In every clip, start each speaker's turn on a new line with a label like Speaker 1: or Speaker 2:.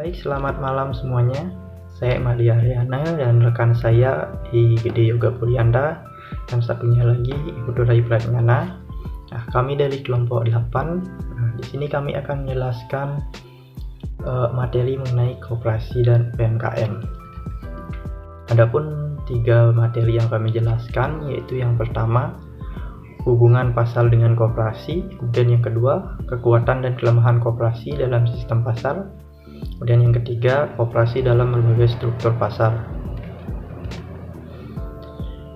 Speaker 1: Baik, selamat malam semuanya. Saya Mali Aryana dan rekan saya di Gede Yoga Pulianda dan satunya lagi Ibu Durai Pratnyana. Nah, kami dari kelompok 8. Di sini kami akan menjelaskan materi mengenai koperasi dan UMKM. Adapun 3 materi yang kami jelaskan, yaitu yang pertama hubungan pasar dengan koperasi, kemudian yang kedua kekuatan dan kelemahan koperasi dalam sistem pasar, kemudian yang ketiga koperasi dalam berbagai struktur pasar.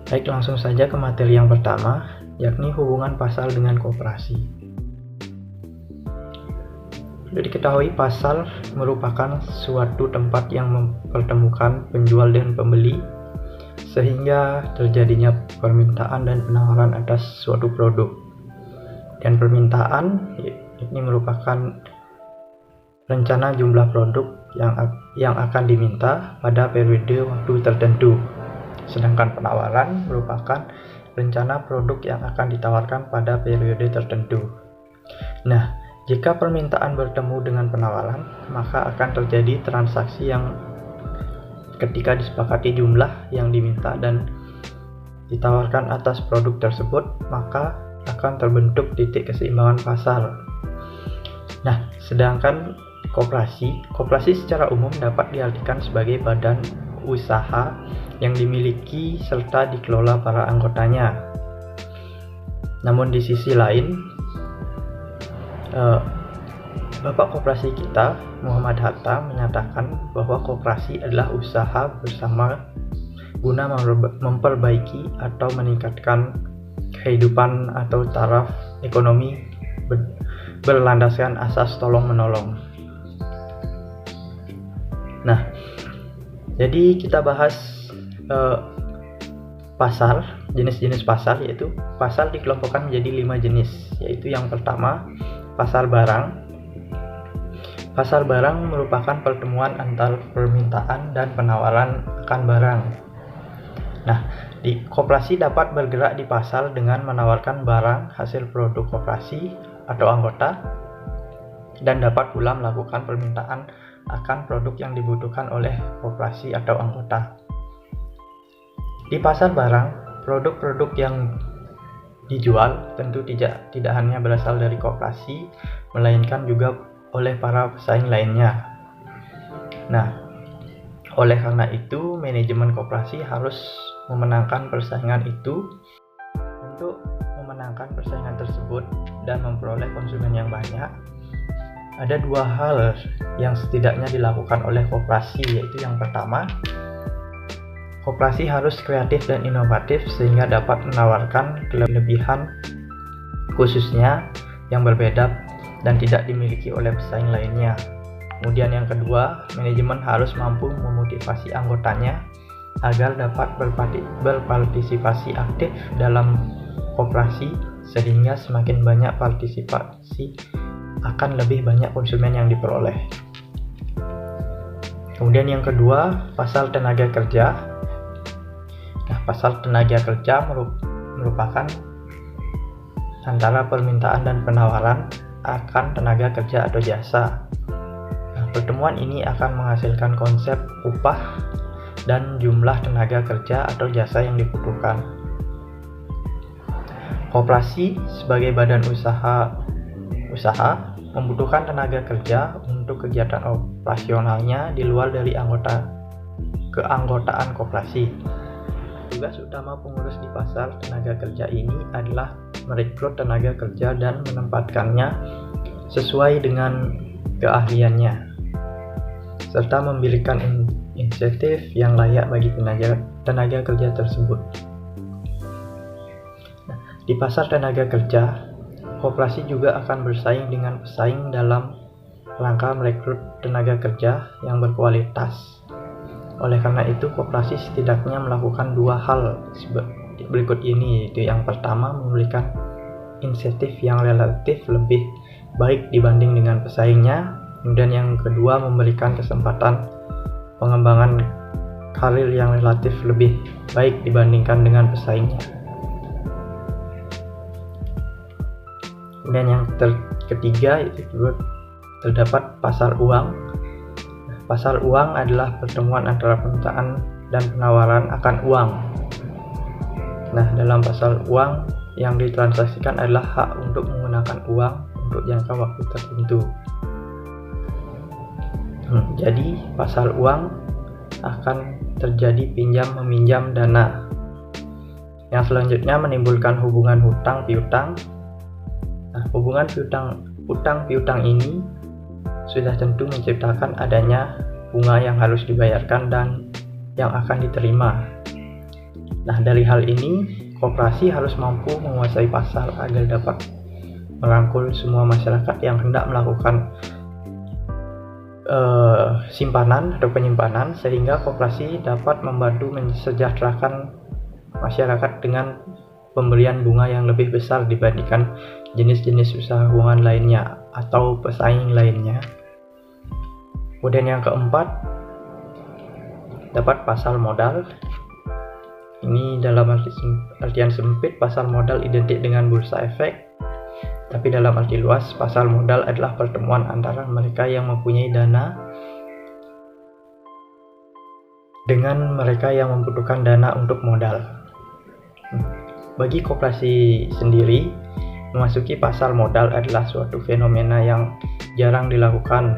Speaker 1: Baik, langsung saja ke materi yang pertama, yakni hubungan pasar dengan koperasi. Perlu diketahui, pasar merupakan suatu tempat yang mempertemukan penjual dan pembeli sehingga terjadinya permintaan dan penawaran atas suatu produk. Dan permintaan ini merupakan rencana jumlah produk yang akan diminta pada periode waktu tertentu. Sedangkan penawaran merupakan rencana produk yang akan ditawarkan pada periode tertentu. Nah, jika permintaan bertemu dengan penawaran, maka akan terjadi transaksi yang ketika disepakati jumlah yang diminta dan ditawarkan atas produk tersebut, maka akan terbentuk titik keseimbangan pasar. Nah, sedangkan koperasi secara umum dapat diartikan sebagai badan usaha yang dimiliki serta dikelola para anggotanya. Namun di sisi lain, Bapak Koperasi kita, Muhammad Hatta, menyatakan bahwa koperasi adalah usaha bersama guna memperbaiki atau meningkatkan kehidupan atau taraf ekonomi berlandaskan asas tolong-menolong. Nah, jadi kita bahas pasar, jenis-jenis pasar, yaitu pasar dikelompokkan menjadi 5 jenis, yaitu yang pertama pasar barang. Pasar barang merupakan pertemuan antara permintaan dan penawaran akan barang. Nah, di koperasi dapat bergerak di pasar dengan menawarkan barang hasil produk koperasi atau anggota dan dapat pula melakukan permintaan akan produk yang dibutuhkan oleh koperasi atau anggota. Di pasar barang, produk-produk yang dijual tentu tidak hanya berasal dari koperasi, melainkan juga oleh para pesaing lainnya. Nah, oleh karena itu manajemen koperasi harus memenangkan persaingan itu. Untuk memenangkan persaingan tersebut dan memperoleh konsumen yang banyak, ada 2 hal yang setidaknya dilakukan oleh koperasi, yaitu yang pertama, koperasi harus kreatif dan inovatif sehingga dapat menawarkan kelebihan khususnya yang berbeda dan tidak dimiliki oleh pesaing lainnya. Kemudian yang kedua, manajemen harus mampu memotivasi anggotanya agar dapat berpartisipasi aktif dalam koperasi sehingga semakin banyak partisipasi akan lebih banyak konsumen yang diperoleh. Kemudian yang kedua, pasar tenaga kerja. Nah, pasar tenaga kerja merupakan antara permintaan dan penawaran akan tenaga kerja atau jasa. Nah, pertemuan ini akan menghasilkan konsep upah dan jumlah tenaga kerja atau jasa yang dibutuhkan. Koperasi sebagai badan usaha membutuhkan tenaga kerja untuk kegiatan operasionalnya di luar dari keanggotaan koperasi. Tugas utama pengurus di pasar tenaga kerja ini adalah merekrut tenaga kerja dan menempatkannya sesuai dengan keahliannya, serta memberikan insentif yang layak bagi tenaga kerja tersebut. Nah, di pasar tenaga kerja, koperasi juga akan bersaing dengan pesaing dalam rangka merekrut tenaga kerja yang berkualitas. Oleh karena itu, koperasi setidaknya melakukan 2 hal berikut ini, yaitu yang pertama memberikan insentif yang relatif lebih baik dibanding dengan pesaingnya, kemudian yang kedua memberikan kesempatan pengembangan karir yang relatif lebih baik dibandingkan dengan pesaingnya. Kemudian yang ketiga, yaitu terdapat pasar uang. pasal uang adalah pertemuan antara permintaan dan penawaran akan uang. Nah, dalam pasal uang yang ditransaksikan adalah hak untuk menggunakan uang untuk jangka waktu tertentu. Jadi pasal uang akan terjadi pinjam meminjam dana. Yang selanjutnya menimbulkan hubungan hutang piutang. Nah, hubungan hutang piutang ini sudah tentu menciptakan adanya bunga yang harus dibayarkan dan yang akan diterima. Nah, dari hal ini koperasi harus mampu menguasai pasar agar dapat merangkul semua masyarakat yang hendak melakukan simpanan atau penyimpanan, sehingga koperasi dapat membantu mensejahterakan masyarakat dengan pemberian bunga yang lebih besar dibandingkan jenis-jenis usaha keuangan lainnya atau pesaing lainnya. Kemudian yang keempat, dapat pasal modal. Ini dalam artian sempit, pasal modal identik dengan bursa efek. Tapi dalam arti luas, pasal modal adalah pertemuan antara mereka yang mempunyai dana dengan mereka yang membutuhkan dana untuk modal. Bagi koperasi sendiri, memasuki pasar modal adalah suatu fenomena yang jarang dilakukan,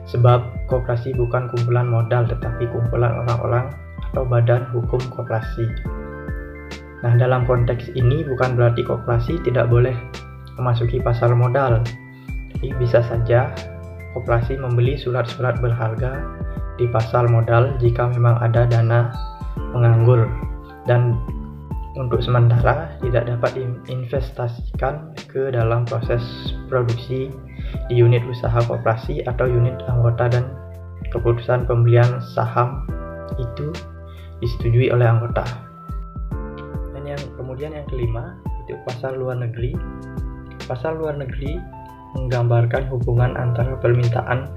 Speaker 1: sebab koperasi bukan kumpulan modal tetapi kumpulan orang-orang atau badan hukum koperasi. Nah, dalam konteks ini bukan berarti koperasi tidak boleh memasuki pasar modal, tapi bisa saja koperasi membeli surat-surat berharga di pasar modal jika memang ada dana menganggur dan untuk sementara tidak dapat diinvestasikan ke dalam proses produksi di unit usaha koperasi atau unit anggota, dan keputusan pembelian saham itu disetujui oleh anggota. Dan kemudian yang kelima itu pasar luar negeri. Pasar luar negeri menggambarkan hubungan antara permintaan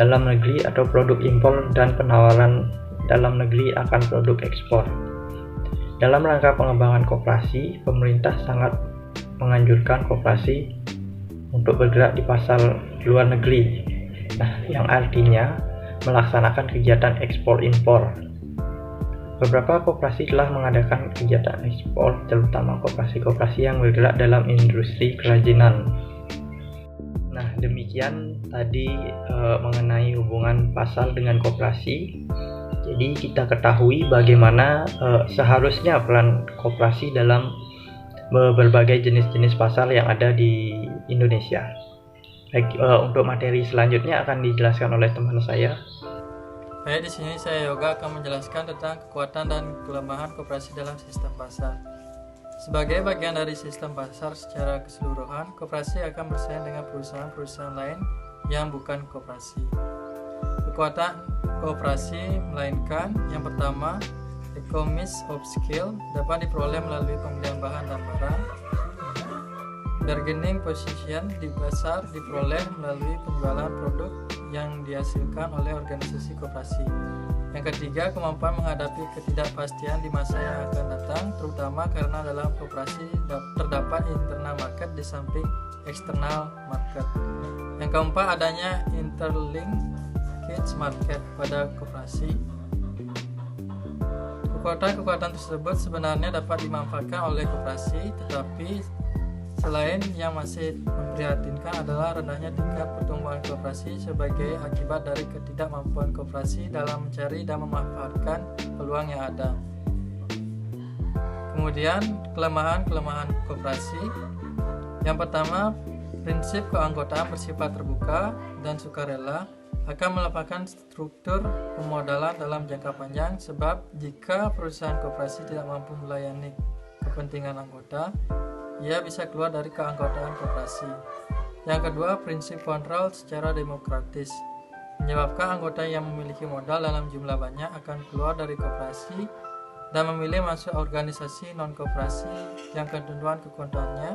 Speaker 1: dalam negeri atau produk impor dan penawaran dalam negeri akan produk ekspor. Dalam rangka pengembangan koperasi, pemerintah sangat menganjurkan koperasi untuk bergerak di pasar luar negeri. Nah, yang artinya melaksanakan kegiatan ekspor-impor. Beberapa koperasi telah mengadakan kegiatan ekspor, terutama koperasi-koperasi yang bergerak dalam industri kerajinan. Nah, demikian tadi mengenai hubungan pasar dengan koperasi. Jadi kita ketahui bagaimana seharusnya peran koperasi dalam berbagai jenis-jenis pasar yang ada di Indonesia. Baik, untuk materi selanjutnya akan dijelaskan oleh teman saya.
Speaker 2: Baik, di sini saya Yoga akan menjelaskan tentang kekuatan dan kelemahan koperasi dalam sistem pasar. Sebagai bagian dari sistem pasar secara keseluruhan, koperasi akan bersaing dengan perusahaan-perusahaan lain yang bukan koperasi. Kekuatan koperasi melainkan yang pertama, economies of scale dapat diperoleh melalui pembelian bahan dan barang. Bargaining position di pasar diperoleh melalui penjualan produk yang dihasilkan oleh organisasi koperasi. Yang ketiga, kemampuan menghadapi ketidakpastian di masa yang akan datang, terutama karena dalam koperasi terdapat internal market di samping external market. Yang keempat, adanya interlinked market pada koperasi. Kekuatan-kekuatan tersebut sebenarnya dapat dimanfaatkan oleh koperasi, tetapi selain yang masih memprihatinkan adalah rendahnya tingkat pertumbuhan koperasi sebagai akibat dari ketidakmampuan koperasi dalam mencari dan memanfaatkan peluang yang ada. Kemudian kelemahan-kelemahan koperasi. Yang pertama, prinsip keanggotaan bersifat terbuka dan sukarela akan melepaskan struktur pemodalan dalam jangka panjang, sebab jika perusahaan koperasi tidak mampu melayani kepentingan anggota, ia bisa keluar dari keanggotaan koperasi. Yang kedua, prinsip kontrol secara demokratis menyebabkan anggota yang memiliki modal dalam jumlah banyak akan keluar dari koperasi dan memilih masuk organisasi non-koperasi yang ketentuan-ketentuannya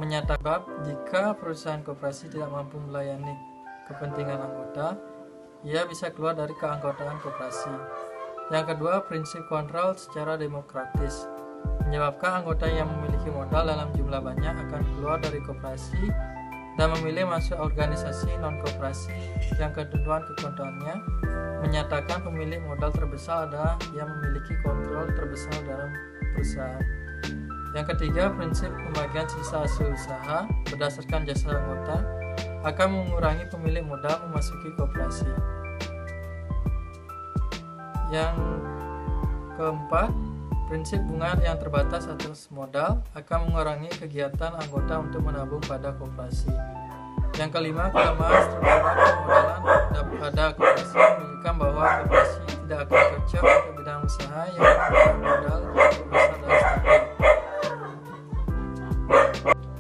Speaker 2: menyatakan jika perusahaan koperasi tidak mampu melayani kepentingan anggota, ia bisa keluar dari keanggotaan koperasi. Yang kedua, prinsip kontrol secara demokratis menyebabkan anggota yang memiliki modal dalam jumlah banyak akan keluar dari koperasi dan memilih masuk organisasi non-koperasi yang ketentuan-ketentuannya menyatakan pemilik modal terbesar adalah yang memiliki kontrol terbesar dalam perusahaan. Yang ketiga, prinsip pembagian sisa hasil usaha berdasarkan jasa anggota akan mengurangi pemilik modal memasuki koperasi. Yang keempat, prinsip bunga yang terbatas atas modal akan mengurangi kegiatan anggota untuk menabung pada koperasi. Yang kelima, kelemahan struktural pemodalan pada koperasi menunjukkan bahwa koperasi tidak akan cocok untuk bidang usaha yang membutuhkan modal besar dan stabil.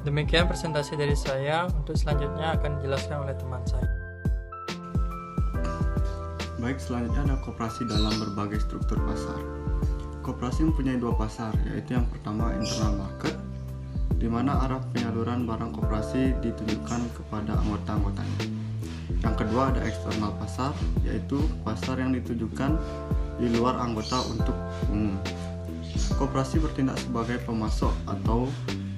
Speaker 2: Demikian presentasi dari saya. Untuk selanjutnya akan dijelaskan oleh teman saya.
Speaker 3: Baik, selanjutnya ada koperasi dalam berbagai struktur pasar. Koperasi mempunyai dua pasar, yaitu yang pertama internal market, di mana arah penyaluran barang koperasi ditunjukkan kepada anggota-anggotanya. Yang kedua ada eksternal pasar, yaitu pasar yang ditujukan di luar anggota untuk umum. Koperasi bertindak sebagai pemasok atau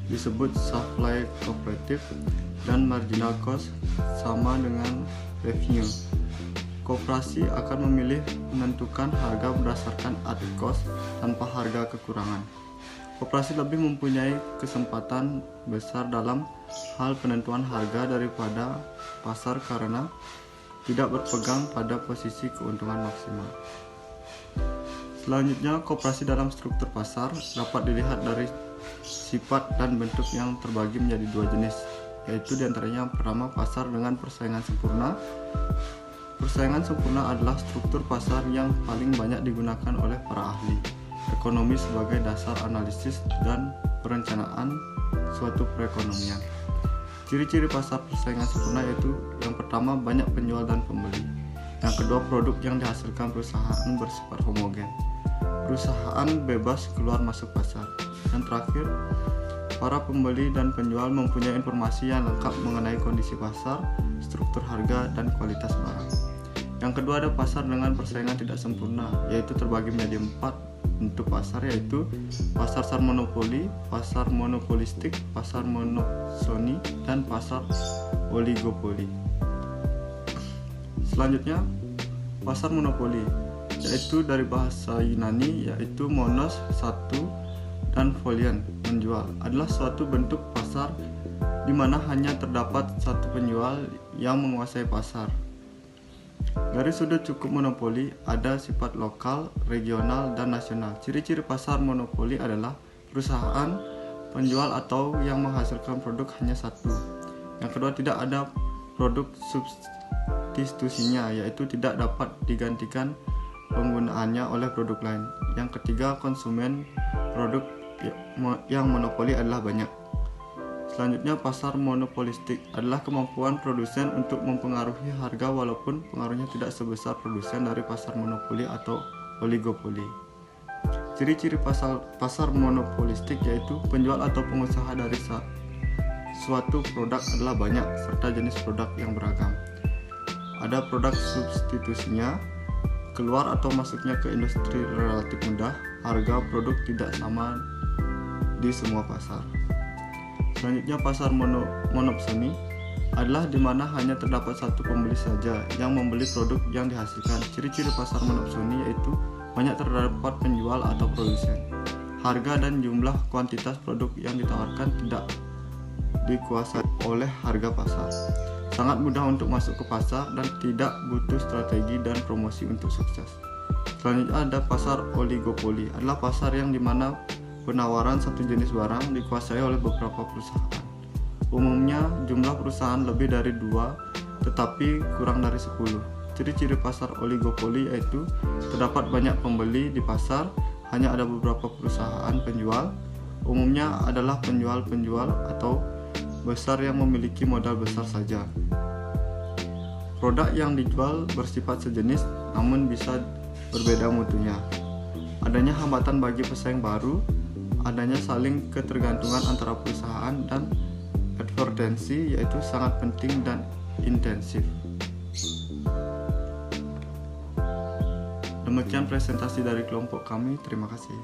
Speaker 3: disebut supply cooperative, dan marginal cost sama dengan revenue. Koperasi akan memilih menentukan harga berdasarkan added cost tanpa harga kekurangan. Koperasi lebih mempunyai kesempatan besar dalam hal penentuan harga daripada pasar karena tidak berpegang pada posisi keuntungan maksimal. Selanjutnya, koperasi dalam struktur pasar dapat dilihat dari sifat dan bentuk yang terbagi menjadi dua jenis, yaitu diantaranya yang pertama pasar dengan persaingan sempurna. Persaingan sempurna adalah struktur pasar yang paling banyak digunakan oleh para ahli ekonomi sebagai dasar analisis dan perencanaan suatu perekonomian. Ciri-ciri pasar persaingan sempurna yaitu yang pertama banyak penjual dan pembeli. Yang kedua, produk yang dihasilkan perusahaan bersifat homogen. Perusahaan bebas keluar masuk pasar. Yang terakhir, para pembeli dan penjual mempunyai informasi yang lengkap mengenai kondisi pasar, struktur harga, dan kualitas barang. Yang kedua ada pasar dengan persaingan tidak sempurna, yaitu terbagi menjadi 4 bentuk pasar, yaitu pasar monopoli, pasar monopolistik, pasar monopsoni, dan pasar oligopoli. Selanjutnya, pasar monopoli, yaitu dari bahasa Yunani, yaitu monos, satu, dan polion, menjual, adalah suatu bentuk pasar di mana hanya terdapat satu penjual yang menguasai pasar. Dari sudut cukup monopoli, ada sifat lokal, regional, dan nasional. Ciri-ciri pasar monopoli adalah perusahaan, penjual atau yang menghasilkan produk hanya satu. Yang kedua, tidak ada produk substitusinya, yaitu tidak dapat digantikan penggunaannya oleh produk lain. Yang ketiga, konsumen produk yang monopoli adalah banyak. Selanjutnya, pasar monopolistik adalah kemampuan produsen untuk mempengaruhi harga walaupun pengaruhnya tidak sebesar produsen dari pasar monopoli atau oligopoli. Ciri-ciri pasar monopolistik yaitu penjual atau pengusaha dari suatu produk adalah banyak serta jenis produk yang beragam. Ada produk substitusinya, keluar atau masuknya ke industri relatif mudah, harga produk tidak sama di semua pasar. Selanjutnya, pasar monopsoni adalah di mana hanya terdapat satu pembeli saja yang membeli produk yang dihasilkan. Ciri-ciri pasar monopsoni yaitu banyak terdapat penjual atau produsen. Harga dan jumlah kuantitas produk yang ditawarkan tidak dikuasai oleh harga pasar. Sangat mudah untuk masuk ke pasar dan tidak butuh strategi dan promosi untuk sukses. Selanjutnya ada pasar oligopoli, adalah pasar yang dimana penawaran satu jenis barang dikuasai oleh beberapa perusahaan. Umumnya jumlah perusahaan lebih dari 2 tetapi kurang dari 10. Ciri-ciri pasar oligopoli yaitu terdapat banyak pembeli di pasar, hanya ada beberapa perusahaan penjual. Umumnya adalah penjual-penjual atau besar yang memiliki modal besar saja. Produk yang dijual bersifat sejenis namun bisa berbeda mutunya. Adanya hambatan bagi pesaing baru, adanya saling ketergantungan antara perusahaan, dan advertensi yaitu sangat penting dan intensif. Demikian presentasi dari kelompok kami. Terima kasih.